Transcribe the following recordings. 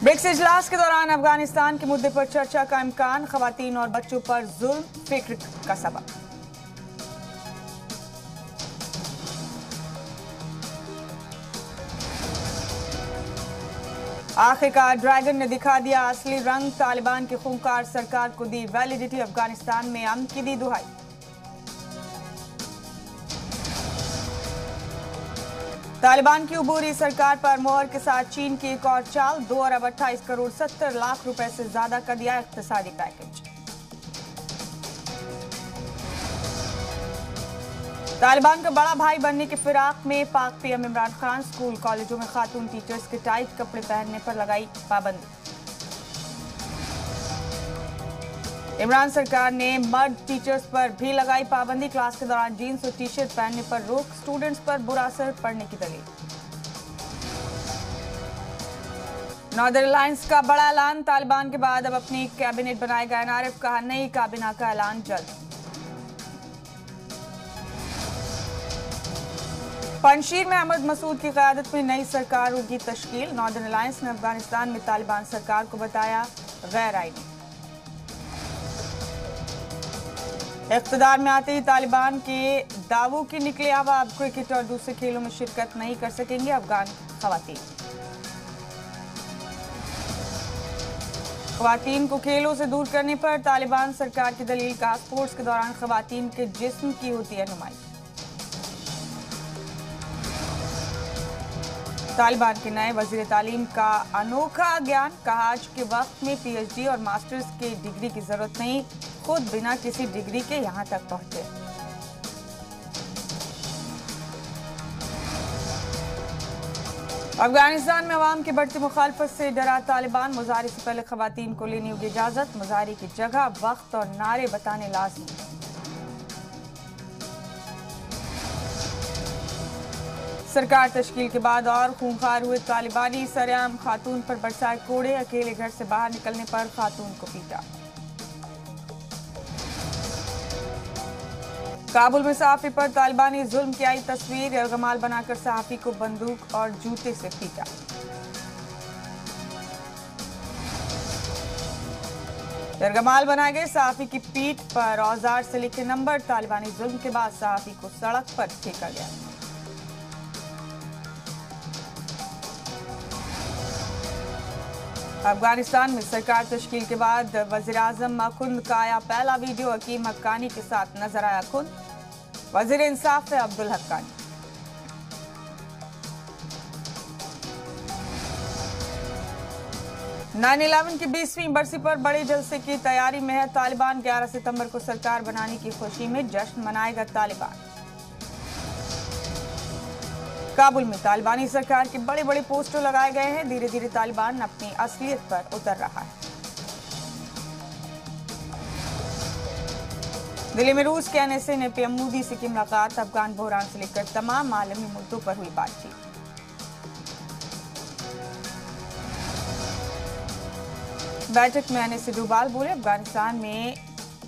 BRICS इजलास के दौरान अफगानिस्तान के मुद्दे पर चर्चा का इम्कान, खवातीन और बच्चों पर जुल्म फिक्र का सबब। आखिरकार ड्रैगन ने दिखा दिया असली रंग, तालिबान की खूंखार सरकार को दी वैलिडिटी, अफगानिस्तान में अमन की दी दुहाई। तालिबान की उबूरी सरकार पर मोहर के साथ चीन की एक और चाल, 2 अरब 28 करोड़ 70 लाख रुपए से ज्यादा का दिया इक्तिसादी पैकेज। तालिबान का बड़ा भाई बनने की फिराक में पाक पीएम इमरान खान, स्कूल कॉलेजों में खातून टीचर्स के टाइट कपड़े पहनने पर लगाई पाबंदी। इमरान सरकार ने मर्द टीचर्स पर भी लगाई पाबंदी, क्लास के दौरान जीन्स और टी शर्ट पहनने पर रोक, स्टूडेंट्स पर बुरा असर पड़ने की दलील। नॉर्दर्न अलायंस का बड़ा ऐलान, तालिबान के बाद अब अपनी कैबिनेट बनाएगा एनआरएफ, कहा नई काबीना का ऐलान जल्द। पंजशीर में अहमद मसूद की क़यादत में नई सरकार होगी तश्कील, नॉर्दर्न अलायंस ने अफगानिस्तान में तालिबान सरकार को बताया गैर आईनी। इक़्तिदार में आते ही तालिबान के दावों की निकले हवा, अब क्रिकेट और दूसरे खेलों में शिरकत नहीं कर सकेंगे अफगान खवातीन। खवातीन को खेलों से दूर करने पर तालिबान सरकार की दलील, का स्पोर्ट्स के दौरान खवातीन के जिस्म की होती है नुमाइश। तालिबान के नए वजीर तालीम का अनोखा ज्ञान, कहा आज के वक्त में पीएचडी और मास्टर्स के डिग्री की जरूरत नहीं, खुद बिना किसी डिग्री के यहां तक पहुंचे। अफगानिस्तान में अवाम की बढ़ती मुखालफत से डरा तालिबान, मुजाहरे से पहले खवातीन को लेनी होगी इजाजत, मुजाहरे की जगह, वक्त और नारे बताने लाजमी। सरकार तश्कील के बाद और खूंखार हुए तालिबानी, सरेआम खातून पर बरसाए कोड़े, अकेले घर से बाहर निकलने पर खातून को पीटा। काबुल में सहाफी पर तालिबानी जुल्म की आई तस्वीर, यरगमाल बनाकर सहाफी को बंदूक और जूते से पीटा। यरगमाल बनाए गए सहाफी की पीठ पर औजार से लिखे नंबर, तालिबानी जुल्म के बाद सहाफी को सड़क पर फेंका गया। अफगानिस्तान में सरकार तश्कील के बाद वज़ीर-ए-आज़म मकुंद का आया पहला वीडियो, हकीम हक्कानी के साथ नजर आया खुद, वज़ीर इंसाफ है अब्दुल हक्कानी। नाइन 11 की 20वीं बरसी पर बड़े जलसे की तैयारी में है तालिबान, 11 सितंबर को सरकार बनाने की खुशी में जश्न मनाएगा तालिबान। काबुल में तालिबानी सरकार के बड़े बड़े पोस्टर लगाए गए हैं, धीरे धीरे तालिबान अपनी असलियत पर उतर रहा है। दिल्ली में रूस के एनएसए ने पीएम मोदी से की मुलाकात, अफगान बहरान से लेकर तमाम आलमी मुद्दों पर हुई बातचीत। बैठक में एनएसए डोभाल बोले, अफगानिस्तान में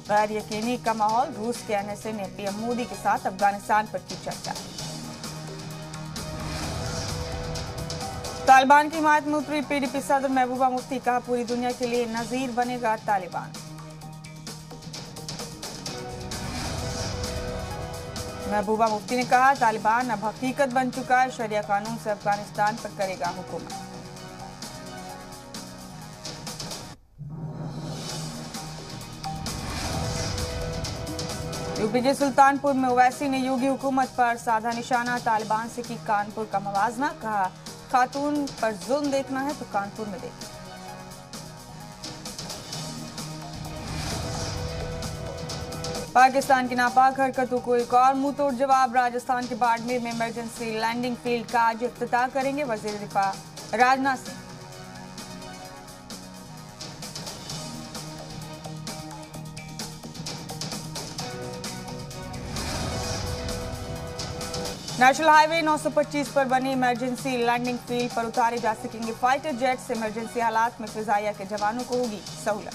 गैर यकीनी का माहौल, रूस के एनएसए ने पीएम मोदी के साथ अफगानिस्तान पर की चर्चा। तालिबान की हिमायत में उतरी पीडीपी सदर महबूबा मुफ्ती, कहा पूरी दुनिया के लिए नजीर बनेगा तालिबान। महबूबा मुफ्ती ने कहा तालिबान अब हकीकत बन चुका है, शरिया कानून से अफगानिस्तान पर करेगा हुकूमत। यूपी के सुल्तानपुर में ओवैसी ने योगी हुकूमत पर साधा निशाना, तालिबान से की कानपुर का मवाजना, कहा खातून पर जुल्म देखना है तो कानपुर में देखें। पाकिस्तान की नापाक हरकतों को एक और मुंह तोड़ जवाब, राजस्थान के बाड़मेर में इमरजेंसी लैंडिंग फील्ड का आज इफ्तिताह करेंगे वजीर दिफा राजनाथ सिंह। नेशनल हाईवे 925 पर बनी इमरजेंसी लैंडिंग फील्ड पर उतारे जा सकेंगे फाइटर जेट्स, इमरजेंसी हालात में फिजाइया के जवानों को होगी सहूलत।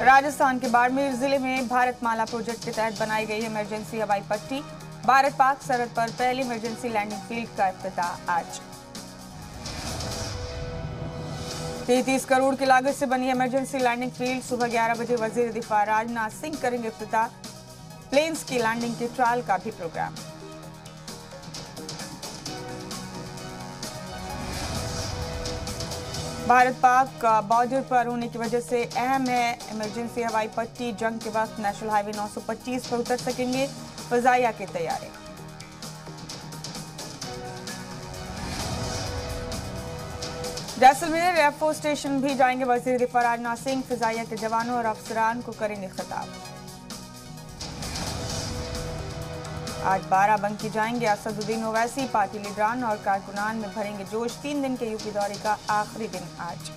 राजस्थान के बाड़मेर जिले में भारतमाला प्रोजेक्ट के तहत बनाई गई इमरजेंसी हवाई पट्टी, भारत पाक सरहद पर पहली इमरजेंसी लैंडिंग फील्ड का इफ्तिताह आज। 33 करोड़ की लागत से बनी इमरजेंसी लैंडिंग फील्ड। सुबह 11 बजे वजीर दिफा राजनाथ सिंह करेंगे इफ्तिताह। प्लेन्स की लैंडिंग के ट्रायल का भी प्रोग्राम। भारत पाक बॉर्डर पर होने की वजह से अहम है इमरजेंसी हवाई पट्टी। जंग के वक्त नेशनल हाईवे 925 पर उतर सकेंगे फजाइया की तैयारी। जैसलमेर एयरफोर्स स्टेशन भी जाएंगे वजीर दिफा राजनाथ सिंह। फिजाइया के जवानों और अफसरान को करेंगे खिताब। आज बाराबंकी जाएंगे असदुद्दीन ओवैसी। पार्टी लीडरान और कारकुनान में भरेंगे जोश। 3 दिन के यूपी दौरे का आखिरी दिन आज।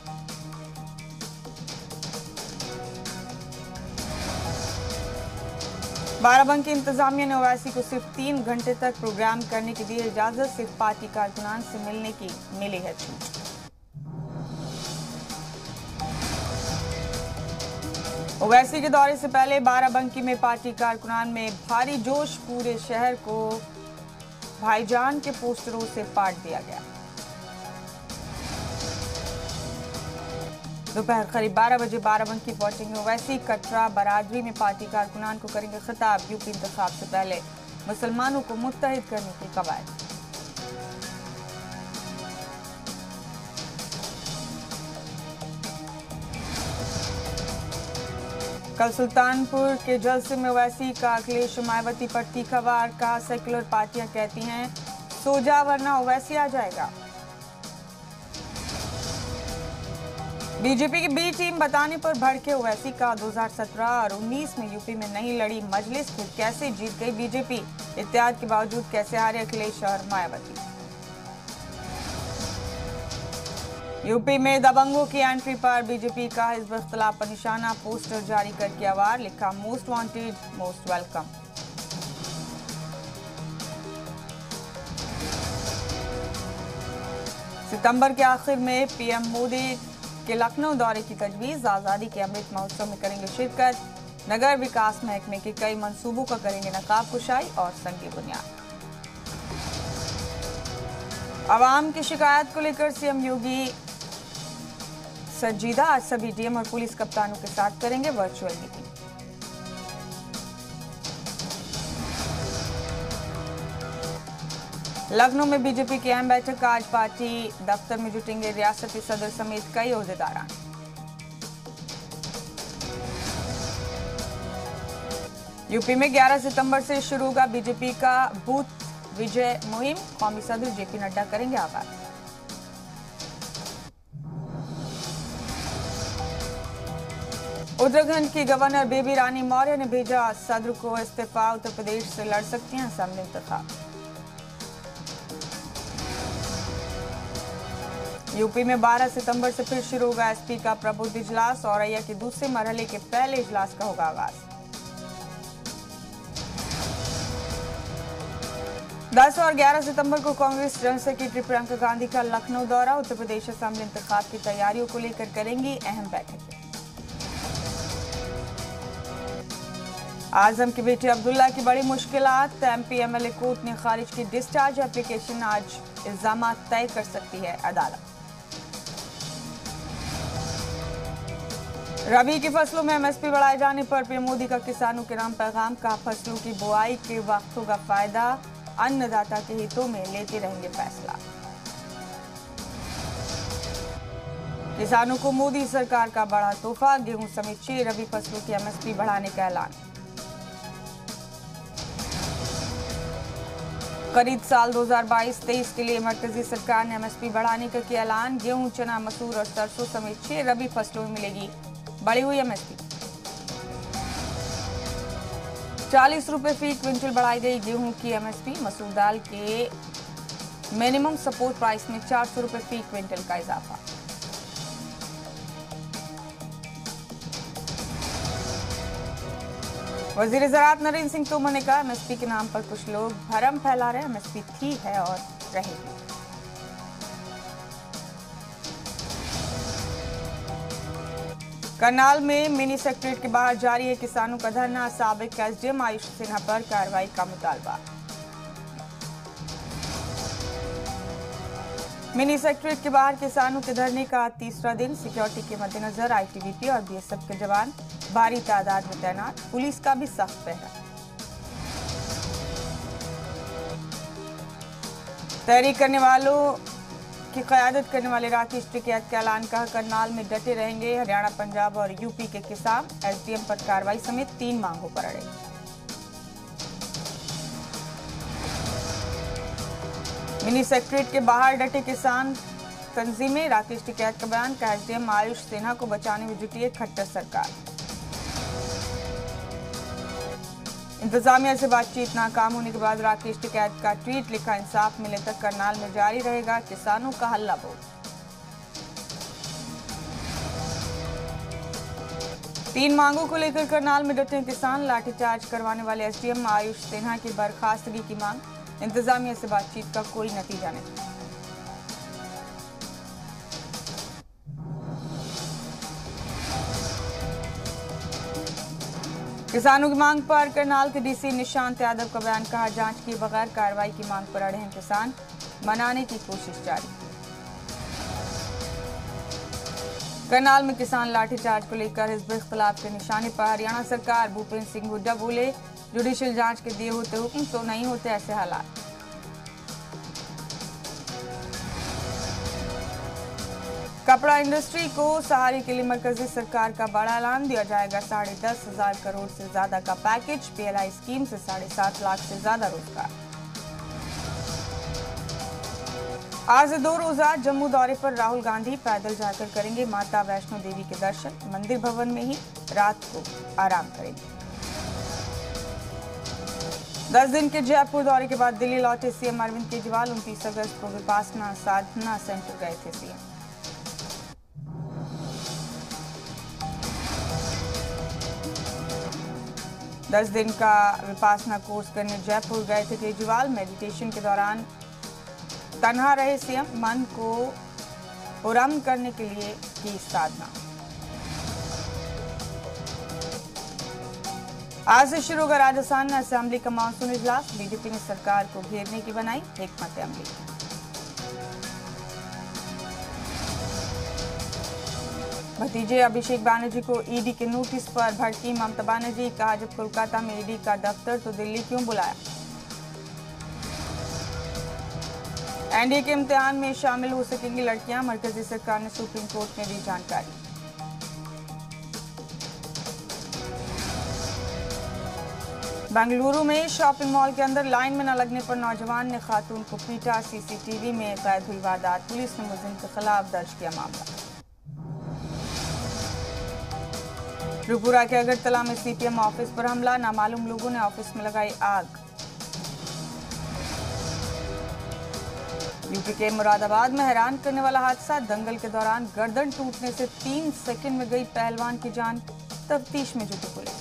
बाराबंकी इंतजामिया ने ओवैसी को सिर्फ 3 घंटे तक प्रोग्राम करने की दी इजाजत। सिर्फ पार्टी कारकुनान से मिलने की मिली है छूट। ओवैसी के दौरे से पहले बाराबंकी में पार्टी कारकुनान में भारी जोश। पूरे शहर को भाईजान के पोस्टरों से पाट दिया गया। दोपहर करीब 12 बजे बाराबंकी पहुंचेंगे ओवैसी। कटरा बरादरी में पार्टी कारकुनान को करेंगे खिताब। यूपी इंतखाब से पहले मुसलमानों को मुत्तहिद करने की कवायद। कल सुल्तानपुर के जलसे में ओवैसी का अखिलेश मायावती पर तीखा वार। कहा सेक्युलर पार्टियां कहती हैं सो जा वरना ओवैसी आ जाएगा। बीजेपी की बी टीम बताने पर भड़के ओवैसी। का 2017 और 19 में यूपी में नहीं लड़ी मजलिस फिर कैसे जीत गई बीजेपी। इत्तेहाद के बावजूद कैसे हारे अखिलेश और मायावती। यूपी में दबंगों की एंट्री पर बीजेपी का हिज़्ब इख्तिलाफ पर निशाना। पोस्टर जारी कर किया वार। लिखा मोस्ट वांटेड मोस्ट वेलकम। सितंबर के आखिर में पीएम मोदी के लखनऊ दौरे की तजवीज। आजादी के अमृत महोत्सव में करेंगे शिरकत। नगर विकास महकमे के कई मंसूबों का करेंगे नकाब कुशाई और संगी बुनियाद। आवाम की शिकायत को लेकर सीएम योगी संजीदा। आज सभी डीएम और पुलिस कप्तानों के साथ करेंगे वर्चुअल मीटिंग। लखनऊ में बीजेपी की अहम बैठक। आज पार्टी दफ्तर में जुटेंगे रियासती सदर समेत कई ओहदेदारान। यूपी में 11 सितंबर से शुरू होगा बीजेपी का बूथ विजय मुहिम। कौमी सदर जेपी नड्डा करेंगे आगाज। उत्तराखंड की गवर्नर बेबी रानी मौर्य ने भेजा सदर को इस्तीफा। उत्तर प्रदेश से लड़ सकती हैं असेंबली इंतखाब। यूपी में 12 सितंबर से फिर शुरू होगा एसपी का प्रबुद्ध इजलास। औरैया के दूसरे मरहले के पहले इजलास का होगा आगाज। 10 और 11 सितंबर को कांग्रेस जनरल सेक्रेटरी प्रियंका गांधी का लखनऊ दौरा। उत्तर प्रदेश असेंबली इंतखाब की तैयारियों को लेकर करेंगी अहम बैठकें। आजम की बेटी अब्दुल्ला की बड़ी मुश्किलात। एमपी एमएलए कोर्ट ने खारिज की डिस्चार्ज एप्लीकेशन। आज इल्जामात तय कर सकती है अदालत। रबी की फसलों में एमएसपी बढ़ाए जाने पर पीएम मोदी का किसानों के नाम पैगाम। कहा फसलों की बुआई के वक्त होगा फायदा। अन्नदाता के हितों में लेते रहेंगे फैसला। किसानों को मोदी सरकार का बड़ा तोहफा। गेहूं समेत 6 रबी फसलों की एमएसपी बढ़ाने का ऐलान। खरीद साल 2022-23 के लिए मरकजी सरकार ने एमएसपी बढ़ाने का किया ऐलान। गेहूं, चना, मसूर और सरसों समेत 6 रबी फसलों में मिलेगी बढ़ी हुई एमएसपी। 40 रुपए फी क्विंटल बढ़ाई गई गेहूं की एमएसपी। मसूर दाल के मिनिमम सपोर्ट प्राइस में 400 रुपए फी क्विंटल का इजाफा। वजीर ज़राअत नरेंद्र सिंह तोमर ने कहा एमएसपी के नाम पर कुछ लोग भरम फैला रहे हैं। एमएसपी थी, है और रहेगी। करनाल में मिनी सेक्रेटरीट के बाहर जारी है किसानों का धरना। साबिक एसडीएम आयुष सिन्हा पर कार्रवाई का मुतालबा। मिनी सेक्रेटरीट के बाहर किसानों के धरने का तीसरा दिन। सिक्योरिटी के मद्देनजर आईटीबीपी और बीएसएफ के जवान भारी तादाद में तैनात। पुलिस का भी सख्त पहरा। तहरीक करने वालों की क़यादत करने वाले राकेश टिकैत का ऐलान। कहा करनाल में डटे रहेंगे हरियाणा, पंजाब और यूपी के किसान। एसडीएम पर कार्रवाई समेत 3 मांगों पर अड़े। मिनी सेक्रेटरीट के बाहर डटे किसान तंजीमें। राकेश टिकैत का बयान। कहा एसडीएम आयुष सिन्हा को बचाने में जुटी है खट्टर सरकार। इंतजामिया से बातचीत नाकाम होने के बाद राकेश टिकैत का ट्वीट। लिखा इंसाफ मिले तक करनाल में जारी रहेगा किसानों का हल्ला बोल। 3 मांगों को लेकर करनाल में डटे किसान। लाठीचार्ज करवाने वाले एसडीएम आयुष सिन्हा की बर्खास्तगी की मांग। इंतजामिया से बातचीत का कोई नतीजा नहीं। किसानों की मांग पर करनाल के डीसी निशांत यादव का बयान। कहा जांच किए बगैर कार्रवाई की मांग पर अड़े हैं किसान। मनाने की कोशिश जारी। करनाल में किसान लाठीचार्ज को लेकर हिज़्ब इख्तिलाफ के निशाने पर। हरियाणा सरकार। भूपेंद्र सिंह हुड्डा बोले जुडिशियल जांच के दिए होते हुक्म तो नहीं होते ऐसे हालात। कपड़ा इंडस्ट्री को सहारे के लिए मरकजी सरकार का बड़ा ऐलान। दिया जाएगा 10,500 करोड़ से ज्यादा का पैकेज। पीएलआई स्कीम से 7.5 लाख से ज्यादा रोजगार। आज 2 रोजा जम्मू दौरे पर राहुल गांधी। पैदल जाकर करेंगे माता वैष्णो देवी के दर्शन। मंदिर भवन में ही रात को आराम करेंगे। 10 दिन के जयपुर दौरे के बाद दिल्ली लौटे सीएम अरविंद केजरीवाल। 29 अगस्त को विपासना साधना सेंटर गए थे सीएम। दस दिन का विपासना कोर्स करने जयपुर गए थे केजरीवाल। मेडिटेशन के दौरान तन्हा रहे सीएम। मन को उरम करने के लिए की साधना। आज से शुरू होगा राजस्थान में असेंबली का मानसून इजलास। बीजेपी ने सरकार को घेरने की बनाई हिकमत अमली। भतीजे अभिषेक बैनर्जी को ईडी के नोटिस पर भड़की ममता बनर्जी। कहा जब कोलकाता में ईडी का दफ्तर तो दिल्ली क्यों बुलाया। एनडीए के इम्तिहान में शामिल हो सकेंगी लड़कियां। मरकजी सरकार ने सुप्रीम कोर्ट में दी जानकारी। बेंगलुरु में शॉपिंग मॉल के अंदर लाइन में न लगने पर नौजवान ने खातून को पीटा। सीसीटीवी में कैद हुई वारदात। पुलिस ने मुलजिम के खिलाफ दर्ज किया मामला। त्रिपुरा के अगरतला में सीपीएम ऑफिस पर हमला। नामालूम लोगों ने ऑफिस में लगाई आग। यूपी के मुरादाबाद में हैरान करने वाला हादसा। दंगल के दौरान गर्दन टूटने से 3 सेकंड में गई पहलवान की जान। तफ्तीश में जुटी पुलिस।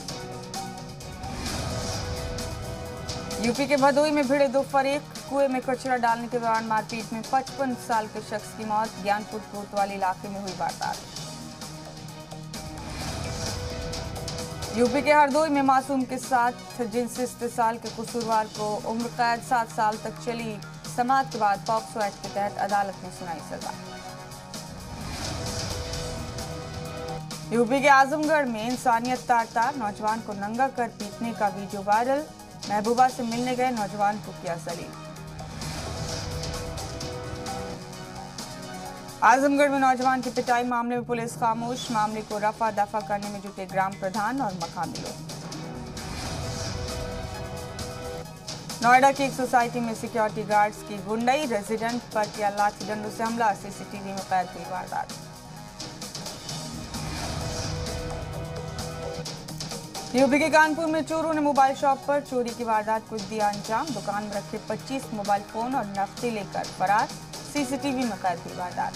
यूपी के भदोई में भिड़े 2 फरीक। कुएं में कचरा डालने के दौरान मारपीट में 55 साल के शख्स की मौत। ज्ञानपुर कोतवाली इलाके में हुई वारदात। यूपी के हरदोई में मासूम के साथ जिनसी इस्तेसाल के कसूरवार को उम्र कैद 7 साल तक चली समाअत के बाद पॉक्सो एक्ट के तहत अदालत ने सुनाई सजा। यूपी के आजमगढ़ में इंसानियत तार-तार। नौजवान को नंगा कर पीटने का वीडियो वायरल। महबूबा से मिलने गए नौजवान को किया जलील। आजमगढ़ में नौजवान की पिटाई मामले में पुलिस खामोश। मामले को रफा दफा करने में जुटे ग्राम प्रधान और मकामी लोग। नोएडा की एक सोसाइटी में सिक्योरिटी गार्ड्स की गुंडई। रेजिडेंट पर किया लाठी डंडों से हमला। सीसीटीवी में कैद हुई वारदात। यूपी के कानपुर में चोरों ने मोबाइल शॉप पर चोरी की वारदात को दिया अंजाम। दुकान में रखे 25 मोबाइल फोन और नकदी लेकर फरार। सीसीटीवी में कैद हुई वारदात।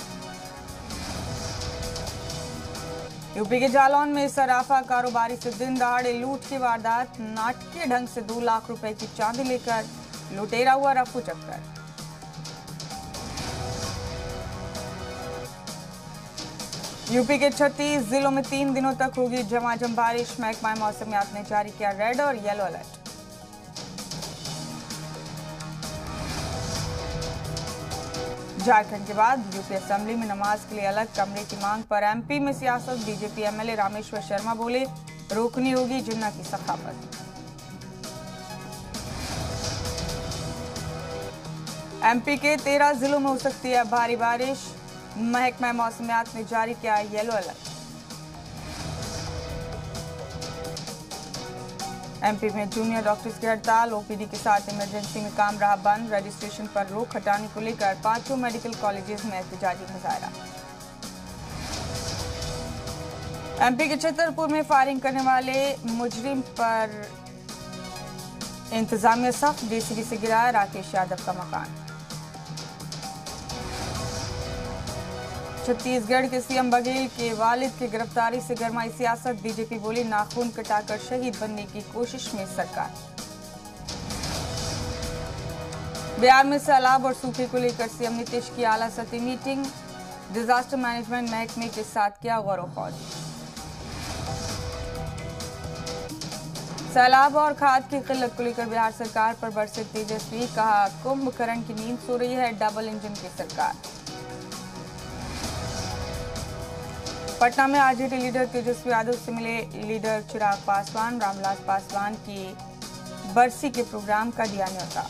यूपी के जालौन में सराफा कारोबारी से दिन दहाड़े लूट की वारदात। नाटकीय ढंग से 2 लाख रुपए की चांदी लेकर लुटेरा हुआ रफू चक्कर। यूपी के 36 जिलों में 3 दिनों तक होगी झमाझम बारिश। महकमा मौसमियात ने जारी किया रेड और येलो अलर्ट। झारखंड के बाद यूपी असेंबली में नमाज के लिए अलग कमरे की मांग पर एमपी में सियासत। बीजेपी एमएलए रामेश्वर शर्मा बोले, रोकनी होगी जिन्ना की सखावत। एमपी के 13 जिलों में हो सकती है भारी बारिश। महकमा मौसमियात ने जारी किया येलो अलर्ट। एमपी में जूनियर डॉक्टर्स की हड़ताल। ओपीडी के साथ इमरजेंसी में काम रहा बंद। रजिस्ट्रेशन पर रोक हटाने को लेकर 5 मेडिकल कॉलेजेस में एहतजाजी मुजाहरा। एमपी के छतरपुर में फायरिंग करने वाले मुजरिम पर इंतजामिया सख्त। जेसीबी से गिराया राकेश यादव का मकान। छत्तीसगढ़ के सीएम बघेल के वालिद की गिरफ्तारी से गरमाई सियासत। बीजेपी बोली, नाखून कटाकर शहीद बनने की कोशिश में सरकार। बिहार में सैलाब और सूखे को लेकर सीएम नीतीश की आला सतही मीटिंग। डिजास्टर मैनेजमेंट महकमे के साथ किया गौर फौज। सैलाब और खाद की किल्लत को लेकर बिहार सरकार पर बरसे तेजस्वी। कहा, कुंभकर्ण की नींद सो रही है डबल इंजन की सरकार। पटना में आरजेडी लीडर तेजस्वी यादव से मिले लीडर चिराग पासवान। रामविलास पासवान की बरसी के प्रोग्राम का दिया न्योता।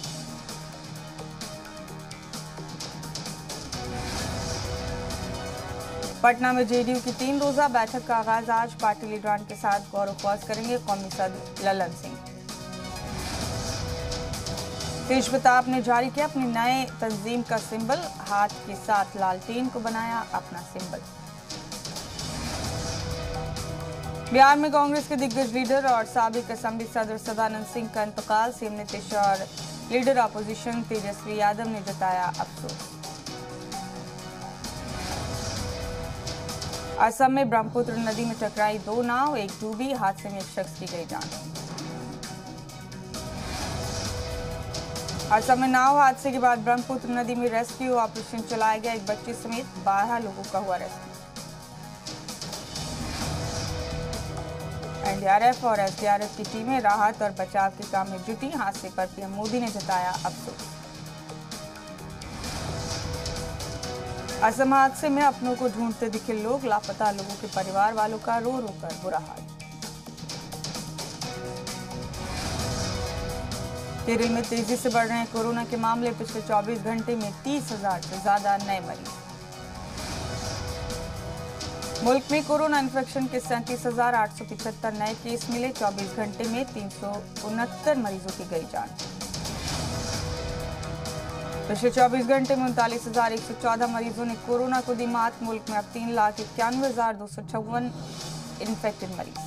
पटना में जेडीयू की 3 रोजा बैठक का आगाज आज। पार्टी लीडरान के साथ गौर फौज करेंगे कौमी सदर ललन सिंह। तेज प्रताप ने जारी किया अपनी नए तंजीम का सिंबल। हाथ के साथ लालटेन को बनाया अपना सिंबल। बिहार में कांग्रेस के दिग्गज लीडर और साबिक असेंबली सदर सदानंद सिंह का इंतकाल। सीएम नीतीश और लीडर अपोजिशन तेजस्वी यादव ने जताया अफसोस। असम में ब्रह्मपुत्र नदी में टकराई 2 नाव, एक डूबी। हादसे में एक शख्स की गई जान। असम में नाव हादसे के बाद ब्रह्मपुत्र नदी में रेस्क्यू ऑपरेशन चलाया गया। एक बच्चे समेत 12 लोगों का हुआ रेस्क्यू। एनडीआरएफ और एसडीआरएफ की टीमें राहत और बचाव के काम में जुटी। हादसे पर पीएम मोदी ने जताया अफसोस। असम हादसे में अपनों को ढूंढते दिखे लोग। लापता लोगों के परिवार वालों का रो रो कर बुरा हाल। केरल में तेजी से बढ़ रहे हैं कोरोना के मामले। पिछले 24 घंटे में 30,000 से ज्यादा नए मरीज। मुल्क में कोरोना इन्फेक्शन के 37,875 नए केस मिले। 24 घंटे में 369 मरीजों की गई जान। पिछले 24 घंटे में 39,114 मरीजों ने कोरोना को दी मात। मुल्क में अब 3,91,256 इन्फेक्टेड मरीज।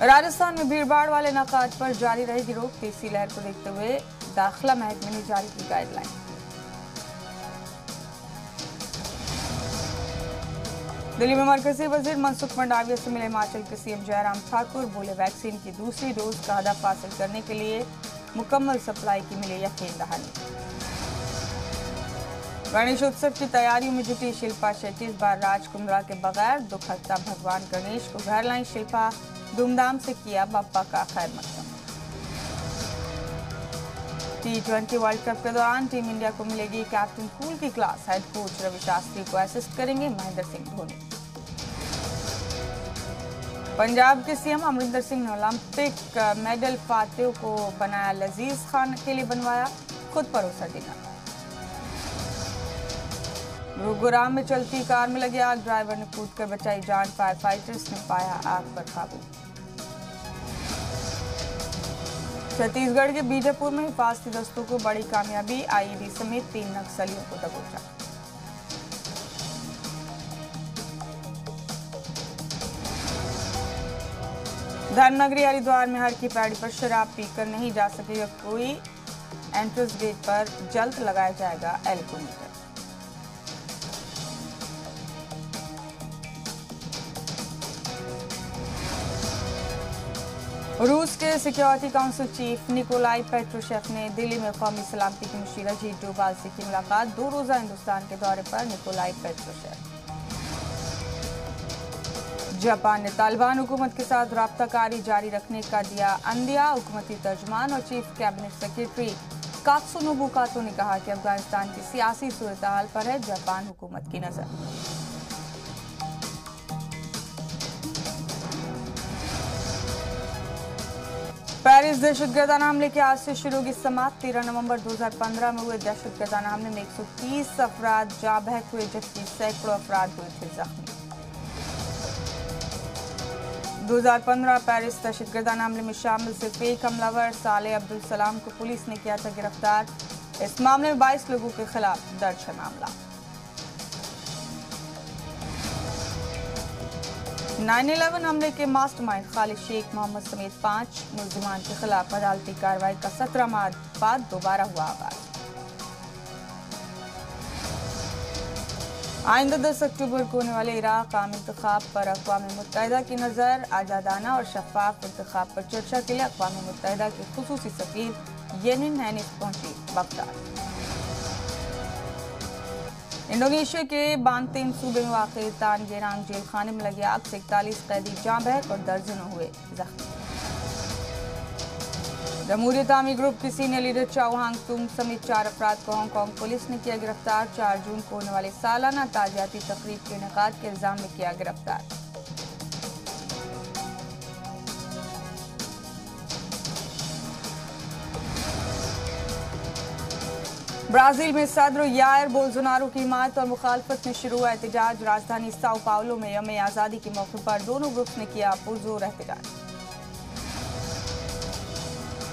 राजस्थान में भीड़भाड़ वाले इलाकों पर जारी रहेगी रोक। तीसरी लहर को देखते हुए दाखिला महकमे ने जारी की गाइडलाइन। दिल्ली में मरकजी वजीर मनसुख मंडाविया से मिले हिमाचल के सीएम जयराम ठाकुर। बोले, वैक्सीन की दूसरी डोज का हदफ हासिल करने के लिए मुकम्मल सप्लाई की मिले यकीन दहानी। गणेश उत्सव की तैयारियों में जुटी शिल्पा शेट्टी। इस बार राजकुंद्रा के बगैर दुखहर्ता भगवान गणेश को घर लाई शिल्पा। धूमधाम से किया बाप्पा का खैर मकदम। T20 वर्ल्ड कप के दौरान टीम इंडिया को मिलेगी कैप्टन कूल की class. Head coach Ravi Shastri को असिस्ट करेंगे महेंद्र सिंह धोनी। पंजाब के सीएम अमरिंदर सिंह ने ओलंपिक मेडल फातेहों को बनाया लजीज खान के लिए बनवाया खुद परोसा डिनर। गुरुग्राम में चलती कार में लगी आग। ड्राइवर ने कूदकर बचाई जान। फायर फाइटर्स ने पाया आग पर काबू। छत्तीसगढ़ के बीजापुर में हिफाजती दस्तों को बड़ी कामयाबी। आईईडी समेत 3 नक्सलियों को दबोचा। धर्मनगरी हरिद्वार में हर की पैड़ी पर शराब पीकर नहीं जा सकेगा कोई। एंट्रेंस गेट पर जल्द लगाया जाएगा एल्कोमीटर। रूस के सिक्योरिटी काउंसिल चीफ निकोलाई पेट्रुशेव ने दिल्ली में कौमी सलामती की मुशीर अजीत डोभाल से की मुलाकात। 2 रोजा हिंदुस्तान के दौरे पर निकोलाई पेट्रुशेव। जापान ने तालिबान हुकूमत के साथ राब्ताकारी जारी रखने का दिया अंदिया। हुकूमती तर्जमान और चीफ कैबिनेट सेक्रेटरी कात्सुनोबु कातो ने कहा कि अफगानिस्तान की सियासी सूरत-ए-हाल पर है जापान हुकूमत की नजर। पेरिस दहशतगर्दाना हमले के आज से शुरू होगी समाप्त। 13 नवंबर 2015 में हुए दहशतगर्दाना हमले में 130 अफराद जाँ बहक हुए, जबकि सैकड़ों अफराद हुए थे जख्मी। 2015 पेरिस दहशतगर्दाना हमले में शामिल सिर्फ एक हमलावर सालेह अब्दुल सलाम को पुलिस ने किया था गिरफ्तार। इस मामले में 22 लोगों के खिलाफ दर्ज है मामला। 9/11 हमले के मास्टरमाइंड खालिद शेख मोहम्मद समेत 5 मुल्जिमान के खिलाफ अदालती कार्रवाई का 17 माह बाद दोबारा हुआ आगाज। आइंदा 10 अक्टूबर को होने वाले इराक आम इंतखाब पर अक़वाम मुत्तहिदा की नज़र। आज़ादाना और शफाफ इंतखाब पर चर्चा के लिए अक़वाम मुत्तहिदा के खुसूसी सफ़ीर येनिन हैनिस पहुंची बगदाद। इंडोनेशिया के बांतिन सूबे में वाक़ तानगेरांग जेल खाने में लगी आग से 41 कैदी जाँ बहक और दर्जनों हुए जख्मी। जमहूरियत आर्मी ग्रुप की सीनियर लीडर चाओ हांग तुंग समेत 4 अफराद को हांगकांग पुलिस ने किया गिरफ्तार। 4 जून को होने वाले सालाना ताजियाती तकरीब के इनेकाद के इल्जाम में किया गिरफ्तार। ब्राजील में सदर यायर बोल्सोनारो की हिमायत और मुखालफत में शुरू हुआ एहतजाज। राजधानी साओ पाउलो में यौम आज़ादी के मौके पर दोनों ग्रुप्स ने किया पुरजोर एहतजाज।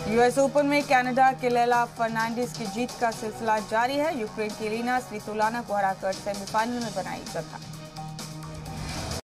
यूएस ओपन में कनाडा के लेला फर्नांडिस की जीत का सिलसिला जारी है। यूक्रेन की एलिना स्वितोलाना को हराकर सेमीफाइनल में बनाई जगह।